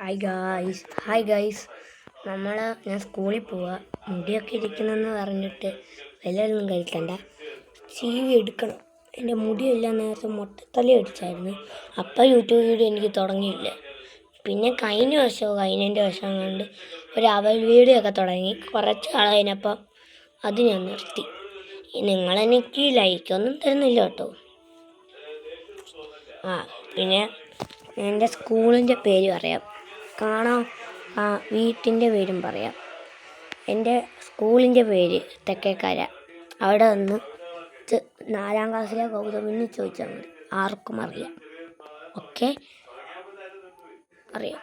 Hi guys ഞാൻ സ്കൂളിൽ പോവാ. മുടിയൊക്കെ ഇരിക്കണമെന്ന് പറഞ്ഞിട്ട് വല്ലതൊന്നും കഴിക്കണ്ട. CV എടുക്കണം. എൻ്റെ മുടിയെല്ലാം നേരത്തെ മൊട്ടത്തലി അടിച്ചായിരുന്നു. അപ്പം യൂട്യൂബ് വീഡിയോ എനിക്ക് തുടങ്ങിയില്ല. പിന്നെ കഴിഞ്ഞ വർഷം കൊണ്ട് ഒരു അവൽ വീഡിയോ ഒക്കെ തുടങ്ങി. കുറച്ച് ആൾ കഴിഞ്ഞപ്പം അത് ഞാൻ നിർത്തി. നിങ്ങളെനിക്ക് ലൈക്കൊന്നും തരുന്നില്ല കേട്ടോ. പിന്നെ എൻ്റെ സ്കൂളിൻ്റെ പേര് പറയാം. വീട്ടിൻ്റെ പേരും പറയാം. എൻ്റെ സ്കൂളിൻ്റെ പേര് തെക്കേക്കര. അവിടെ നിന്ന് 4ാം ക്ലാസ്സിലെ ഗൗതമിന് ചോദിച്ചാൽ മതി, ആർക്കും അറിയാം. ഓക്കെ, അറിയാം.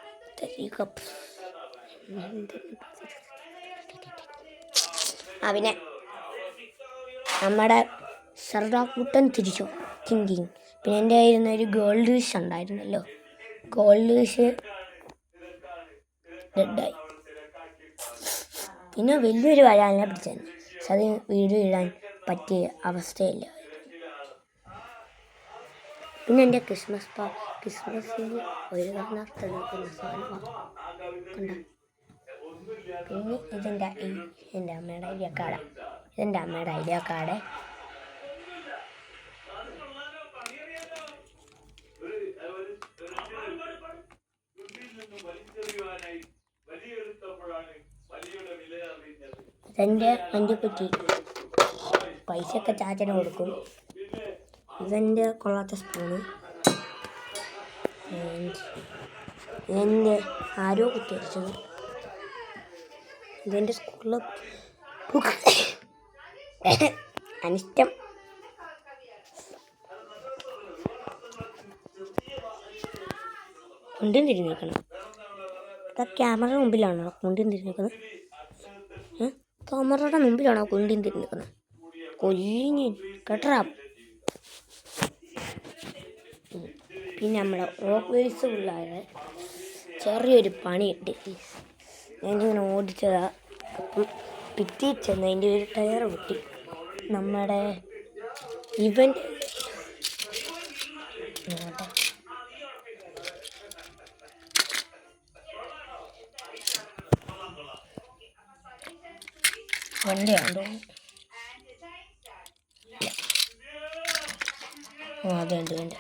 പിന്നെ നമ്മുടെ സർദാക്കുട്ടൻ തിരിച്ചു തിങ്കിങ്. പിന്നെ എൻ്റെ കയ്യിൽ ഒരു ഗോൾഡ് ഫിഷ് ഉണ്ടായിരുന്നല്ലോ. ഗോൾഡ് ഫിഷ് ഡെഡായി. പിന്നെ വലിയൊരു വരാലിനെ പിടിച്ചായിരുന്നു. പക്ഷെ അത് വീഡിയോ ഇടാൻ പറ്റിയ അവസ്ഥയില്ല. പിന്നെ എൻ്റെ ക്രിസ്മസിന് ഒരു കാണാത്തെടുക്കുന്ന സാധനമാണ് കണ്ട. പിന്നെ എൻ്റെ അമ്മയുടെ ഐഡിയ കാർഡ്. ഇതെൻ്റെ വണ്ടിക്കുറ്റി. പൈസയൊക്കെ ചാച്ചന് കൊടുക്കും. ഇതെൻ്റെ കൊള്ളാത്ത സ്പൂണ്. ഇതെൻ്റെ ആരോ കുത്തിവരച്ചത്. ഇതെൻ്റെ സ്കൂളിലെ അനിഷ്ടം. കൊണ്ടും തിരിഞ്ഞ് നിൽക്കണം. ക്യാമറ മുമ്പിലാണോ കൊണ്ടും തിരിഞ്ഞ് നിൽക്കുന്നത്? ക്യാമറയുടെ മുമ്പിലാണോ കൊണ്ടും തിരിഞ്ഞ് നിൽക്കുന്നത്? കൊല്ലിഞ്ഞ് കേട്ടറാ. പിന്നെ നമ്മുടെ ഓഫീസ് പിള്ളേരെ ചെറിയൊരു പണി കിട്ടി. ഞാനിങ്ങനെ ഓടിച്ചതാ. അപ്പം പിറ്റി ചെന്ന് അതിൻ്റെ ഒരു ടയർ പൊട്ടി. നമ്മുടെ ഇവൻ്റ് വണ്ടിയാണോ? അതെന്ത് വേണ്ട.